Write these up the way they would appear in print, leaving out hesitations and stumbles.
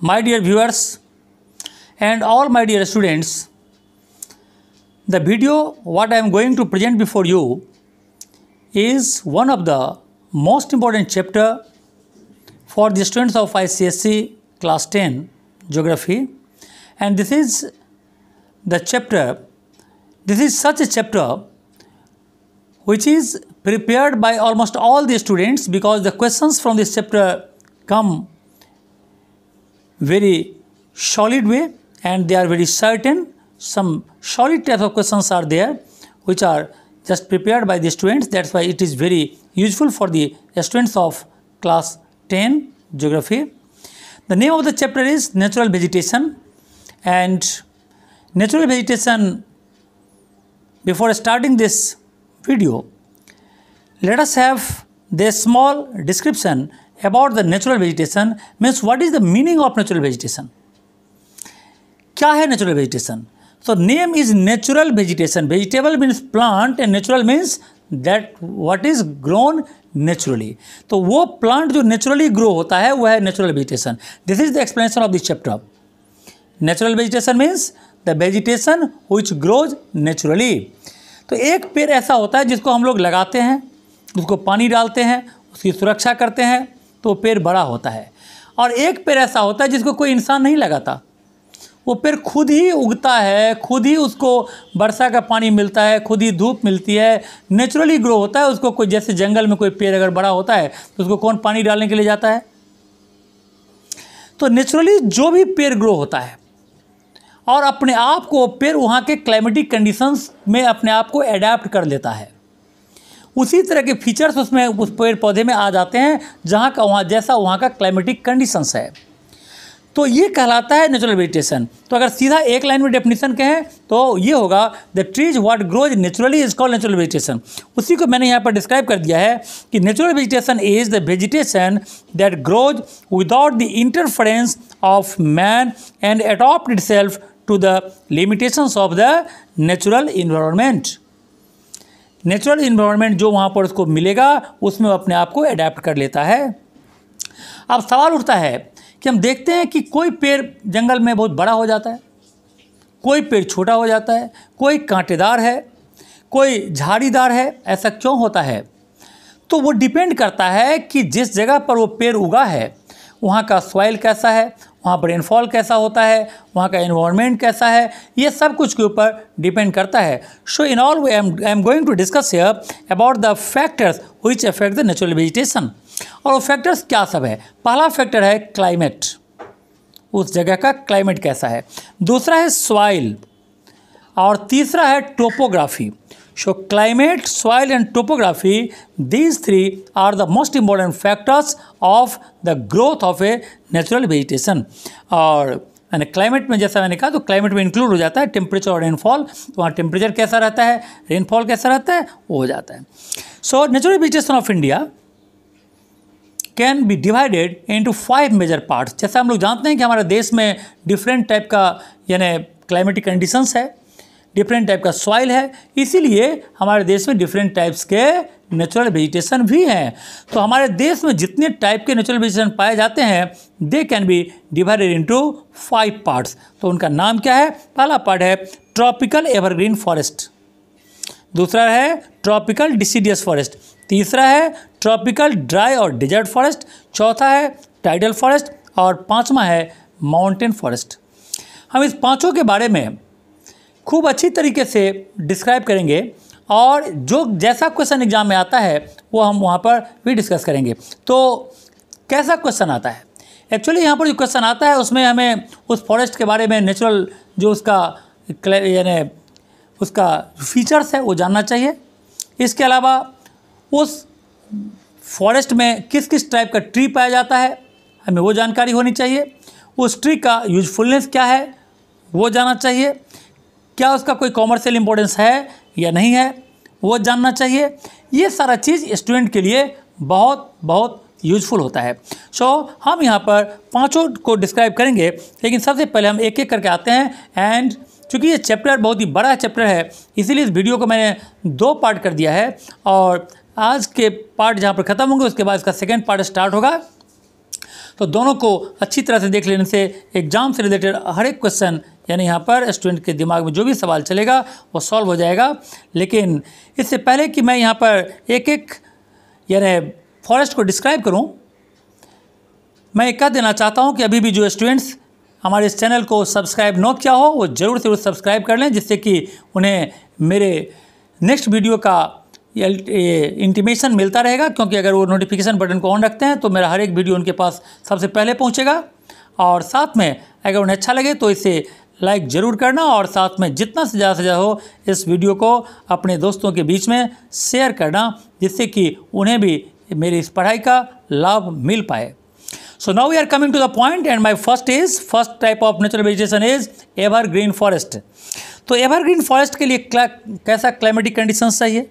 My dear viewers and all my dear students, the video what I am going to present before you is one of the most important chapter for the students of ICSE class 10 geography, and this is such a chapter which is prepared by almost all the students, because the questions from this chapter come very solid way and they are very certain. Some solid type of questions are there which are just prepared by the students. That's why it is very useful for the students of class 10 geography. The name of the chapter is natural vegetation, and natural vegetation, before starting this video, let us have the small description about the natural vegetation. Means what is the meaning of natural vegetation? क्या है natural vegetation? So name is natural vegetation. Vegetable means plant and natural means that what is grown naturally. तो वो plant जो naturally grow होता है वो है natural vegetation. This is the explanation of this chapter. Natural vegetation means the vegetation which grows naturally. तो एक पेड़ ऐसा होता है जिसको हम लोग लगाते हैं, उसको पानी डालते हैं, उसकी सुरक्षा करते हैं तो पेड़ बड़ा होता है। और एक पेड़ ऐसा होता है जिसको कोई इंसान नहीं लगाता, वो पेड़ खुद ही उगता है, खुद ही उसको वर्षा का पानी मिलता है, खुद ही धूप मिलती है, नेचुरली ग्रो होता है। उसको कोई, जैसे जंगल में कोई पेड़ अगर बड़ा होता है तो उसको कौन पानी डालने के लिए जाता है? तो नेचुरली जो भी पेड़ ग्रो होता है और अपने आप को पेड़ वहाँ के क्लाइमेटिक कंडीशंस में अपने आप को एडाप्ट कर लेता है, उसी तरह के फीचर्स उसमें उस पेड़ पौधे में आ जाते हैं जहाँ का वहाँ जैसा वहाँ का क्लाइमेटिक कंडीशंस है। तो ये कहलाता है नेचुरल वेजिटेशन। तो अगर सीधा एक लाइन में डेफिनेशन कहें तो ये होगा, the trees what grows naturally is called natural vegetation. उसी को मैंने यहाँ पर डिस्क्राइब कर दिया है कि natural vegetation is the vegetation that grows without the interference of man and adopt itself to the limitations of the natural environment. Natural environment जो वहाँ पर उसको मिलेगा उसमें अपने आप को अडेप्ट कर लेता है। अब सवाल उठता है कि हम देखते हैं कि कोई पेड़ जंगल में बहुत बड़ा हो जाता है, कोई पेड़ छोटा हो जाता है, कोई कांटेदार है, कोई झाड़ीदार है। ऐसा क्यों होता है? तो वो डिपेंड करता है कि जिस जगह पर वो पेड़ उगा है वहाँ का सॉइल कैसा है, वहाँ पर रेनफॉल कैसा होता है, वहाँ का एनवायरनमेंट कैसा है, ये सब कुछ के ऊपर डिपेंड करता है। So in all I am going to discuss here about the factors which affect the natural vegetation. और वो फैक्टर्स क्या सब है? पहला फैक्टर है क्लाइमेट, उस जगह का क्लाइमेट कैसा है। दूसरा है सॉइल, और तीसरा है topography. So climate, soil and topography, these three are the most important factors of the growth of a natural vegetation. और यानी क्लाइमेट में जैसा मैंने कहा तो क्लाइमेट में इंक्लूड हो जाता है टेम्परेचर और रेनफॉल। वहाँ टेम्परेचर कैसा रहता है, रेनफॉल कैसा रहता है, वो हो जाता है। So natural vegetation of India can be divided into 5 major parts. जैसा हम लोग जानते हैं कि हमारे देश में डिफरेंट टाइप का यानी क्लाइमेटिक कंडीशंस है, डिफरेंट टाइप का सॉइल है, इसीलिए हमारे देश में डिफरेंट टाइप्स के नेचुरल वेजिटेशन भी हैं। तो हमारे देश में जितने टाइप के नेचुरल वेजिटेशन पाए जाते हैं they can be divided into 5 parts. तो उनका नाम क्या है? पहला पार्ट है ट्रॉपिकल एवरग्रीन फॉरेस्ट, दूसरा है ट्रॉपिकल डिसीडियस फॉरेस्ट, तीसरा है ट्रॉपिकल ड्राई और डेजर्ट फॉरेस्ट, चौथा है टाइडल फॉरेस्ट और पाँचवा है माउंटेन फॉरेस्ट। हम इस पाँचों के बारे में खूब अच्छी तरीके से डिस्क्राइब करेंगे और जो जैसा क्वेश्चन एग्जाम में आता है वो हम वहाँ पर भी डिस्कस करेंगे। तो कैसा क्वेश्चन आता है? एक्चुअली यहाँ पर जो क्वेश्चन आता है उसमें हमें उस फॉरेस्ट के बारे में नेचुरल जो उसका यानी उसका फीचर्स है वो जानना चाहिए। इसके अलावा उस फॉरेस्ट में किस किस टाइप का ट्री पाया जाता है हमें वो जानकारी होनी चाहिए। उस ट्री का यूजफुलनेस क्या है वो जानना चाहिए। क्या उसका कोई कॉमर्शियल इम्पोर्टेंस है या नहीं है वो जानना चाहिए। ये सारा चीज़ स्टूडेंट के लिए बहुत बहुत यूजफुल होता है। सो हम यहाँ पर पांचों को डिस्क्राइब करेंगे, लेकिन सबसे पहले हम एक एक करके आते हैं। एंड चूँकि ये चैप्टर बहुत ही बड़ा चैप्टर है इसीलिए इस वीडियो को मैंने 2 पार्ट कर दिया है, और आज के पार्ट जहाँ पर ख़त्म होंगे उसके बाद इसका सेकेंड पार्ट स्टार्ट होगा। तो दोनों को अच्छी तरह से देख लेने से एग्जाम से रिलेटेड हर एक क्वेश्चन यानी यहाँ पर स्टूडेंट के दिमाग में जो भी सवाल चलेगा वो सॉल्व हो जाएगा। लेकिन इससे पहले कि मैं यहाँ पर एक एक यानी फॉरेस्ट को डिस्क्राइब करूँ, मैं कह देना चाहता हूँ कि अभी भी जो स्टूडेंट्स हमारे इस चैनल को सब्सक्राइब न किया हो वो ज़रूर से सब्सक्राइब कर लें, जिससे कि उन्हें मेरे नेक्स्ट वीडियो का इंटीमेशन मिलता रहेगा। क्योंकि अगर वो नोटिफिकेशन बटन को ऑन रखते हैं तो मेरा हर एक वीडियो उनके पास सबसे पहले पहुंचेगा। और साथ में अगर उन्हें अच्छा लगे तो इसे लाइक ज़रूर करना, और साथ में जितना से ज़्यादा हो इस वीडियो को अपने दोस्तों के बीच में शेयर करना, जिससे कि उन्हें भी मेरी इस पढ़ाई का लाभ मिल पाए। So now we are coming to the point, and my first type of natural vegetation is evergreen forest। तो evergreen forest के लिए कैसा क्लाइमेटिक कंडीशंस चाहिए,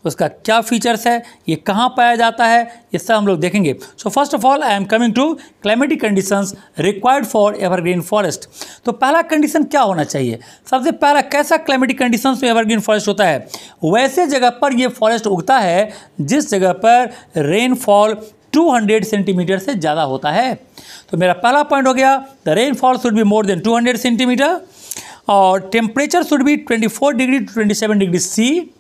उसका क्या फीचर्स है, ये कहाँ पाया जाता है, ये सब हम लोग देखेंगे। So first of all I am coming to climatic conditions required for evergreen forest. तो पहला कंडीशन क्या होना चाहिए, सबसे पहला कैसा क्लाइमेटिक कंडीशंस में एवरग्रीन फॉरेस्ट होता है, वैसे जगह पर ये फॉरेस्ट उगता है जिस जगह पर रेनफॉल 200 सेंटीमीटर से ज़्यादा होता है। तो मेरा पहला पॉइंट हो गया, the rainfall should be more than 200 centimetre, और temperature should be 24 degree to 27 degree C.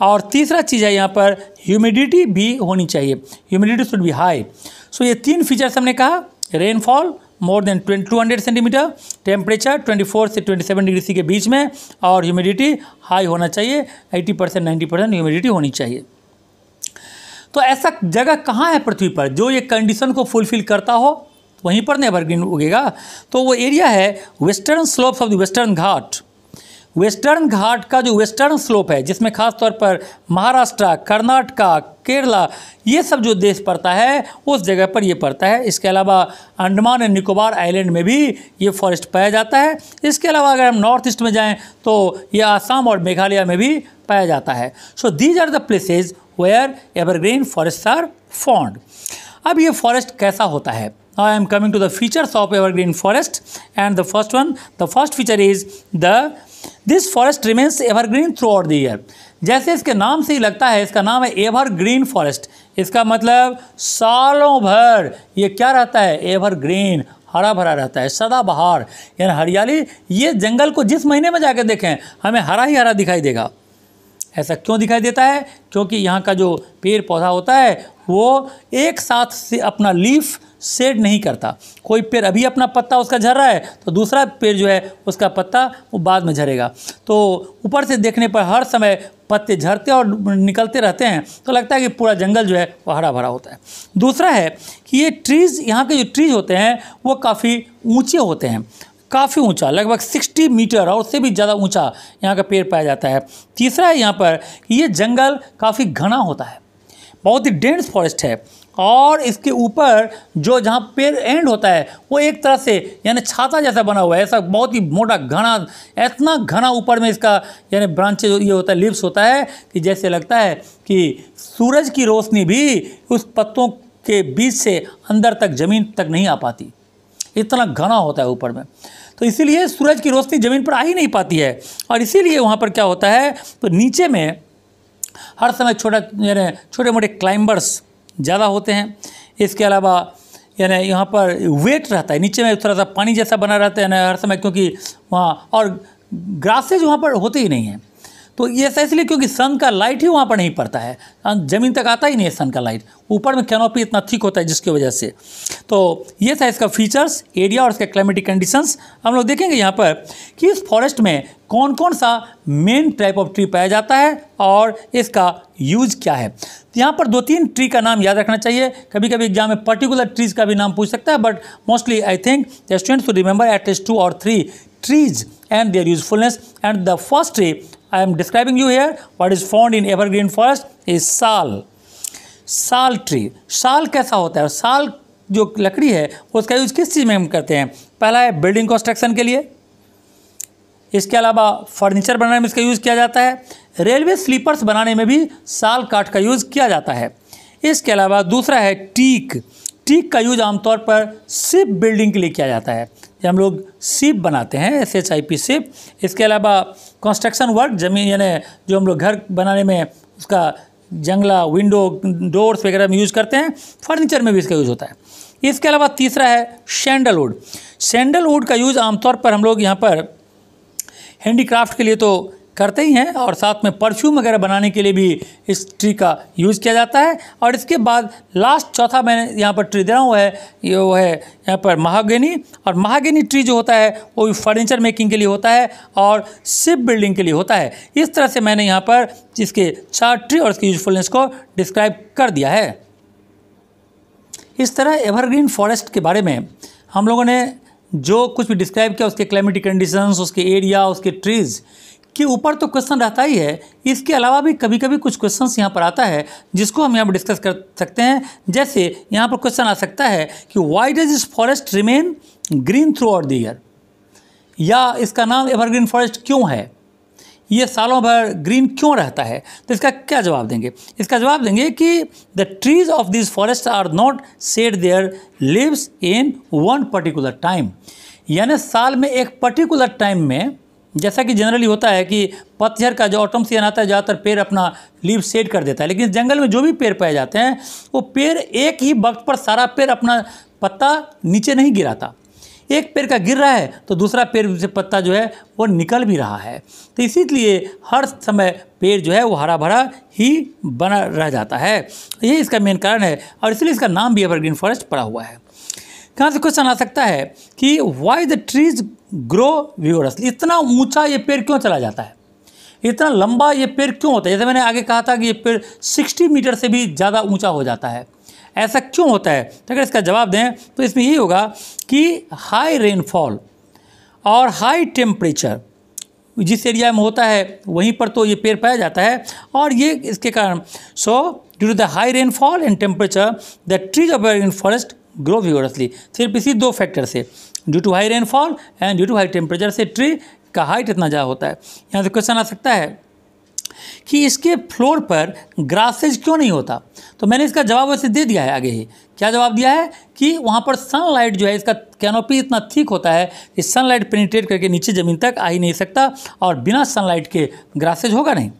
और तीसरा चीज़ है यहाँ पर ह्यूमिडिटी भी होनी चाहिए, ह्यूमिडिटी शुड बी हाई। सो ये तीन फीचर्स हमने कहा, रेनफॉल मोर देन 200 सेंटीमीटर, टेम्परेचर 24 से 27 डिग्री सी के बीच में, और ह्यूमिडिटी हाई होना चाहिए, 80% 90% ह्यूमिडिटी होनी चाहिए। तो ऐसा जगह कहाँ है पृथ्वी पर जो ये कंडीशन को फुलफिल करता हो, वहीं पर ना एवरग्रीन उगेगा। तो वो एरिया है western slopes of the western Ghat. Western Ghat का जो वेस्टर्न स्लोप है, जिसमें खास तौर पर महाराष्ट्र, कर्नाटका, केरला ये सब जो देश पड़ता है उस जगह पर ये पड़ता है। इसके अलावा अंडमान एंड निकोबार आइलैंड में भी ये फॉरेस्ट पाया जाता है। इसके अलावा अगर हम नॉर्थ ईस्ट में जाएं तो ये आसाम और मेघालय में भी पाया जाता है। So these are the places where evergreen forest are found. अब ये फॉरेस्ट कैसा होता है, I am coming to the features of evergreen forest, and the first feature is this forest remains evergreen throughout the year. जैसे इसके नाम से ही लगता है, इसका नाम है एवरग्रीन फॉरेस्ट। इसका मतलब सालों भर ये क्या रहता है, एवरग्रीन, हरा भरा रहता है, सदाबहार यानी हरियाली। ये जंगल को जिस महीने में जाकर देखें हमें हरा ही हरा दिखाई देगा। ऐसा क्यों दिखाई देता है, क्योंकि यहाँ का जो पेड़ पौधा होता है वो एक साथ से अपना लीफ शेड नहीं करता। कोई पेड़ अभी अपना पत्ता उसका झड़ रहा है तो दूसरा पेड़ जो है उसका पत्ता वो बाद में झड़ेगा। तो ऊपर से देखने पर हर समय पत्ते झड़ते और निकलते रहते हैं, तो लगता है कि पूरा जंगल जो है वो हरा भरा होता है। दूसरा है कि ये ट्रीज़, यहाँ के जो ट्रीज़ होते हैं वो काफ़ी ऊँचे होते हैं, काफ़ी ऊंचा, लगभग 60 मीटर और उससे भी ज़्यादा ऊंचा यहाँ का पेड़ पाया जाता है। तीसरा है यहाँ पर कि ये जंगल काफ़ी घना होता है, बहुत ही डेंस फॉरेस्ट है, और इसके ऊपर जो जहाँ पेड़ एंड होता है वो एक तरह से यानी छाता जैसा बना हुआ है, ऐसा बहुत ही मोटा घना, इतना घना ऊपर में इसका यानी ब्रांचेज ये होता है, लीव्स होता है कि जैसे लगता है कि सूरज की रोशनी भी उस पत्तों के बीच से अंदर तक ज़मीन तक नहीं आ पाती, इतना घना होता है ऊपर में। तो इसीलिए सूरज की रोशनी ज़मीन पर आ ही नहीं पाती है, और इसीलिए वहाँ पर क्या होता है, तो नीचे में हर समय छोटे मोटे क्लाइंबर्स ज़्यादा होते हैं। इसके अलावा यानी यहाँ पर वेट रहता है, नीचे में थोड़ा सा पानी जैसा बना रहता है ना हर समय, क्योंकि वहाँ और ग्रासेज वहाँ पर होते ही नहीं हैं। तो ये ऐसा इसलिए क्योंकि सन का लाइट ही वहाँ पर नहीं पड़ता है, ज़मीन तक आता ही नहीं है सन का लाइट, ऊपर में कैनोपी इतना थिक होता है जिसकी वजह से। तो ये था इसका फीचर्स, एरिया और इसके क्लाइमेटिक कंडीशंस। हम लोग देखेंगे यहाँ पर कि इस फॉरेस्ट में कौन कौन सा मेन टाइप ऑफ ट्री पाया जाता है और इसका यूज क्या है। तो यहाँ पर 2-3 ट्री का नाम याद रखना चाहिए। कभी कभी एग्जाम में पर्टिकुलर ट्रीज़ का भी नाम पूछ सकता है, but mostly I think the students should remember at least 2 or 3 trees and their usefulness. And the first tree I am describing you here, what is found in evergreen forest is साल। साल tree, साल कैसा होता है, साल जो लकड़ी है उसका यूज किस चीज़ में हम करते हैं, पहला है बिल्डिंग कंस्ट्रक्शन के लिए, इसके अलावा फर्नीचर बनाने में इसका यूज़ किया जाता है, रेलवे स्लीपर्स बनाने में भी साल काठ का यूज़ किया जाता है। इसके अलावा दूसरा है टीक। टीक का यूज आमतौर पर शिप बिल्डिंग के लिए किया जाता है, जब हम लोग शिप बनाते हैं, SHIP शिप। इसके अलावा कंस्ट्रक्शन वर्क, जमीन यानी जो हम लोग घर बनाने में उसका जंगला, विंडो, डोर्स वगैरह में यूज़ करते हैं, फर्नीचर में भी इसका यूज़ होता है। इसके अलावा तीसरा है सैंडलवुड। सैंडलवुड का यूज़ आमतौर पर हम लोग यहाँ पर हैंडीक्राफ्ट के लिए तो करते ही हैं, और साथ में परफ्यूम वगैरह बनाने के लिए भी इस ट्री का यूज़ किया जाता है। और इसके बाद लास्ट चौथा मैंने यहाँ पर ट्री दे रहा हूँ वो है यहाँ पर महागनी। और महागनी ट्री जो होता है वो फर्नीचर मेकिंग के लिए होता है और शिप बिल्डिंग के लिए होता है। इस तरह से मैंने यहाँ पर इसके 4 ट्री और इसकी यूजफुलनेस को डिस्क्राइब कर दिया है। इस तरह एवरग्रीन फॉरेस्ट के बारे में हम लोगों ने जो कुछ भी डिस्क्राइब किया, उसके क्लाइमेटिक कंडीशंस, उसके एरिया, उसके ट्रीज़ के ऊपर तो क्वेश्चन रहता ही है। इसके अलावा भी कभी कभी कुछ क्वेश्चंस यहाँ पर आता है जिसको हम यहाँ पर डिस्कस कर सकते हैं। जैसे यहाँ पर क्वेश्चन आ सकता है कि why does this forest remain green through out the year, या इसका नाम एवरग्रीन फॉरेस्ट क्यों है, ये सालों भर ग्रीन क्यों रहता है। तो इसका क्या जवाब देंगे? इसका जवाब देंगे कि the trees of this forest are not shed their leaves in one particular time, यानी साल में एक पर्टिकुलर टाइम में, जैसा कि जनरली होता है कि पतझड़ का जो ऑटम सीजन आता है ज़्यादातर पेड़ अपना लीव शेड कर देता है, लेकिन जंगल में जो भी पेड़ पाए जाते हैं वो पेड़ एक ही वक्त पर सारा पेड़ अपना पत्ता नीचे नहीं गिराता। एक पेड़ का गिर रहा है तो दूसरा पेड़ से पत्ता जो है वो निकल भी रहा है। तो इसीलिए हर समय पेड़ जो है वो हरा भरा ही बना रह जाता है। यही इसका मेन कारण है और इसलिए इसका नाम भी एवरग्रीन फॉरेस्ट पड़ा हुआ है। कहाँ से क्वेश्चन आ सकता है कि why the trees grow vigorously, इतना ऊंचा ये पेड़ क्यों चला जाता है, इतना लंबा ये पेड़ क्यों होता है। जैसे मैंने आगे कहा था कि ये पेड़ 60 मीटर से भी ज़्यादा ऊंचा हो जाता है, ऐसा क्यों होता है। तो अगर इसका जवाब दें तो इसमें यही होगा कि हाई रेनफॉल और हाई टेम्परेचर जिस एरिया में होता है वहीं पर तो ये पेड़ पाया जाता है, और ये इसके कारण so due to the high rainfall and temperature the trees of evergreen forest grow vigorously. सिर्फ इसी 2 फैक्टर से, due to high rainfall and due to high temperature से ट्री का हाइट इतना ज़्यादा होता है। यहाँ से क्वेश्चन आ सकता है कि इसके फ्लोर पर ग्रासेज क्यों नहीं होता। तो मैंने इसका जवाब वैसे दे दिया है आगे ही। क्या जवाब दिया है कि वहाँ पर सनलाइट जो है, इसका कैनोपी इतना थिक होता है कि सनलाइट पेनिट्रेट करके नीचे ज़मीन तक आ ही नहीं सकता, और बिना सनलाइट के ग्रासेज होगा नहीं।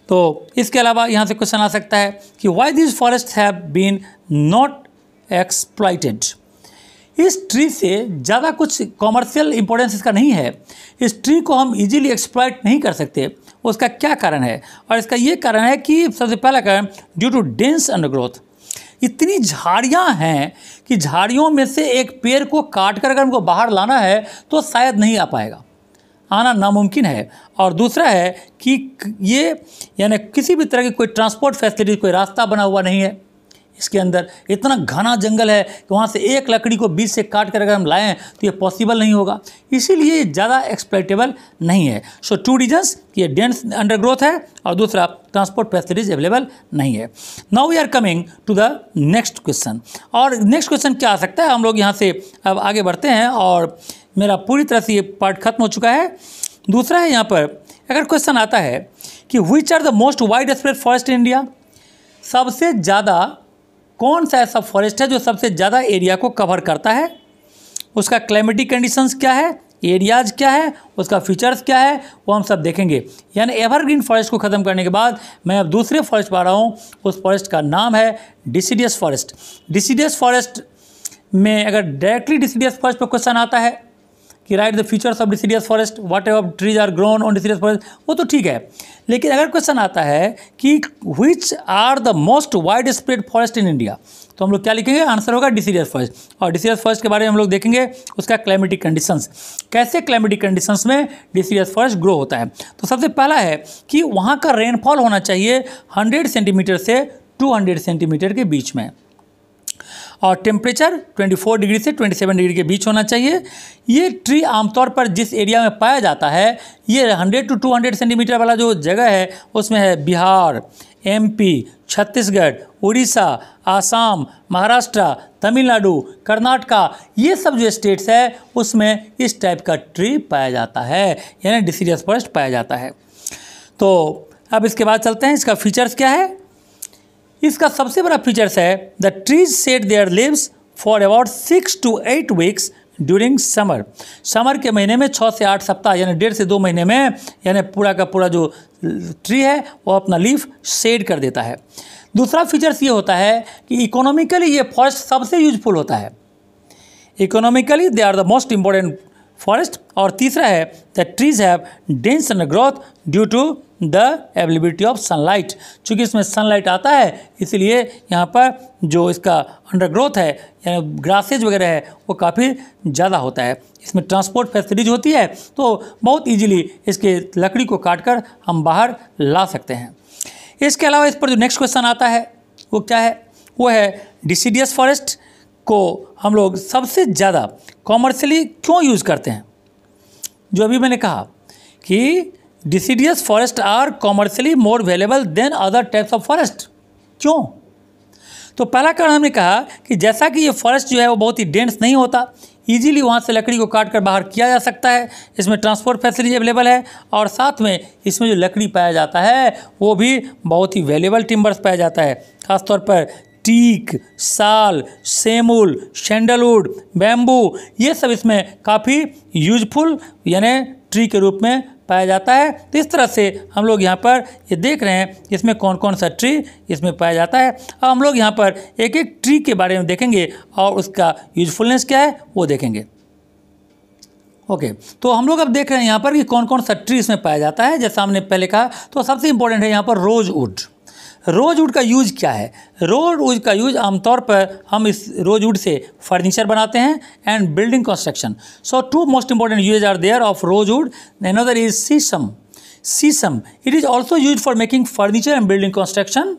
तो इसके अलावा यहाँ से क्वेश्चन आ सकता है कि why this forest have been not exploited. इस ट्री से ज़्यादा कुछ कॉमर्शियल इंपॉर्टेंस इसका नहीं है, इस ट्री को हम इजीली एक्सप्लॉइट नहीं कर सकते। उसका क्या कारण है? और इसका ये कारण है कि सबसे पहला कारण ड्यू टू डेंस अंडरग्रोथ। इतनी झाड़ियाँ हैं कि झाड़ियों में से एक पेड़ को काट कर अगर हमको बाहर लाना है तो शायद नहीं आ पाएगा, आना नामुमकिन है। और दूसरा है कि ये यानी किसी भी तरह की कोई ट्रांसपोर्ट फैसिलिटी, कोई रास्ता बना हुआ नहीं है इसके अंदर। इतना घना जंगल है कि वहाँ से एक लकड़ी को बीच से काट कर अगर हम लाएं तो ये पॉसिबल नहीं होगा, इसीलिए ज़्यादा एक्सप्लॉइटेबल नहीं है। सो 2 रीजन्स कि ये डेंस अंडरग्रोथ है और दूसरा ट्रांसपोर्ट फैसिलिटीज अवेलेबल नहीं है। Now we are coming to the next question. और नेक्स्ट क्वेश्चन क्या आ सकता है, हम लोग यहाँ से अब आगे बढ़ते हैं और मेरा पूरी तरह से ये पार्ट खत्म हो चुका है। दूसरा है यहाँ पर अगर क्वेश्चन आता है कि which are the most wide spread forest in India, सबसे ज़्यादा कौन सा ऐसा फॉरेस्ट है जो सबसे ज़्यादा एरिया को कवर करता है, उसका क्लाइमेटिक कंडीशंस क्या है, एरियाज क्या है, उसका फीचर्स क्या है, वो हम सब देखेंगे। यानी एवरग्रीन फॉरेस्ट को ख़त्म करने के बाद मैं अब दूसरे फॉरेस्ट पा रहा हूँ, उस फॉरेस्ट का नाम है डिसीडियस फॉरेस्ट। डिसीडियस फॉरेस्ट में अगर डायरेक्टली डिसीडियस फॉरेस्ट पर क्वेश्चन आता है कि write the features of deciduous forest, whatever trees are grown on deciduous forest, वो तो ठीक है। लेकिन अगर क्वेश्चन आता है कि which are the most wide spread forest in India, तो हम लोग क्या लिखेंगे? आंसर होगा डिसीडियस फॉरेस्ट। और डिसीडियस फॉरेस्ट के बारे में हम लोग देखेंगे उसका क्लाइमेटिक कंडीशंस, कैसे क्लाइमेटिक कंडीशंस में डिसीडियस फॉरेस्ट ग्रो होता है। तो सबसे पहला है कि वहाँ का रेनफॉल होना चाहिए 100 सेंटीमीटर से 200 सेंटीमीटर के बीच में, और टेम्परेचर 24 डिग्री से 27 डिग्री के बीच होना चाहिए। ये ट्री आमतौर पर जिस एरिया में पाया जाता है, ये 100 to 200 सेंटीमीटर वाला जो जगह है उसमें है बिहार, MP, छत्तीसगढ़, उड़ीसा, आसाम, महाराष्ट्र, तमिलनाडु, कर्नाटका, ये सब जो स्टेट्स है उसमें इस टाइप का ट्री पाया जाता है, यानी डिसीडियस फॉरेस्ट पाया जाता है। तो अब इसके बाद चलते हैं, इसका फीचर्स क्या है। इसका सबसे बड़ा फीचर्स है the trees set there leaves for about 6 to 8 weeks during summer. Summer के महीने में 6 से 8 सप्ताह यानी 1.5 से 2 महीने में यानी पूरा का पूरा जो ट्री है वो अपना लीफ शेड कर देता है। दूसरा फीचर्स ये होता है कि इकोनॉमिकली ये फॉरेस्ट सबसे यूजफुल होता है, economically they are the most important forest. और तीसरा है the trees have dense undergrowth due to the availability of sunlight. चूँकि इसमें सनलाइट आता है इसलिए यहाँ पर जो इसका अंडरग्रोथ है यानी ग्रासेज वगैरह है वो काफ़ी ज़्यादा होता है। इसमें ट्रांसपोर्ट फैसिलिटीज होती है तो बहुत इजीली इसके लकड़ी को काटकर हम बाहर ला सकते हैं। इसके अलावा इस पर जो नेक्स्ट क्वेश्चन आता है वो क्या है, वो है डिसीडियस फॉरेस्ट को हम लोग सबसे ज़्यादा कॉमर्शियली क्यों यूज़ करते हैं। जो अभी मैंने कहा कि deciduous forest are commercially more valuable than other types of forest, क्यों? तो पहला कारण हमने कहा कि जैसा कि ये फॉरेस्ट जो है वो बहुत ही डेंस नहीं होता, इजीली वहाँ से लकड़ी को काट कर बाहर किया जा सकता है, इसमें ट्रांसपोर्ट फैसिलिटी अवेलेबल है और साथ में इसमें जो लकड़ी पाया जाता है वो भी बहुत ही वैल्यूएबल टिम्बर्स पाया जाता है। खासतौर पर टीक, साल, सेमुल, सैंडलवुड, बैम्बू, ये सब इसमें काफ़ी यूजफुल यानी ट्री के रूप में पाया जाता है। तो इस तरह से हम लोग यहाँ पर ये देख रहे हैं इसमें कौन कौन सा ट्री इसमें पाया जाता है। अब हम लोग यहाँ पर एक एक ट्री के बारे में देखेंगे और उसका यूजफुलनेस क्या है वो देखेंगे। ओके, तो हम लोग अब देख रहे हैं यहाँ पर कि कौन कौन सा ट्री इसमें पाया जाता है। जैसा हमने पहले कहा तो सबसे इम्पोर्टेंट है यहाँ पर रोजवुड। रोजवुड का यूज क्या है? रोजवुड का यूज आमतौर पर हम इस रोजवुड से फर्नीचर बनाते हैं and building construction. So two most important use are there of rosewood. Another is sisam. Sisam it is also use for making furniture and building construction.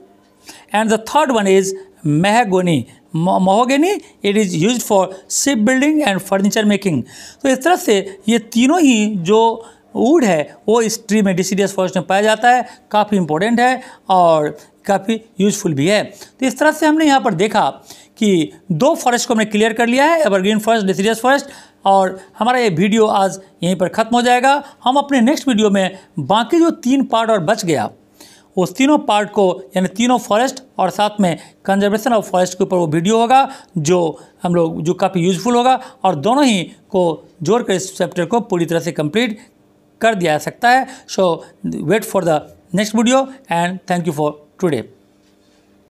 And the third one is mahogany. Mahogany it is use for ship building and furniture making. तो इस तरह से ये तीनों ही जो would है वो इस ट्री में डिसीडियस फॉरेस्ट में पाया जाता है, काफ़ी इंपॉर्टेंट है और काफ़ी यूजफुल भी है। तो इस तरह से हमने यहाँ पर देखा कि दो फॉरेस्ट को हमने क्लियर कर लिया है, एवरग्रीन फॉरेस्ट, डिसीडियस फॉरेस्ट। और हमारा ये वीडियो आज यहीं पर ख़त्म हो जाएगा। हम अपने नेक्स्ट वीडियो में बाकी जो 3 पार्ट और बच गया उस तीनों पार्ट को यानी तीनों फॉरेस्ट और साथ में कंजर्वेशन ऑफ फॉरेस्ट के ऊपर वो वीडियो होगा जो काफ़ी यूजफुल होगा और दोनों ही को जोड़कर इस चैप्टर को पूरी तरह से कंप्लीट कर दिया जा सकता है। So wait for the next video and thank you for today.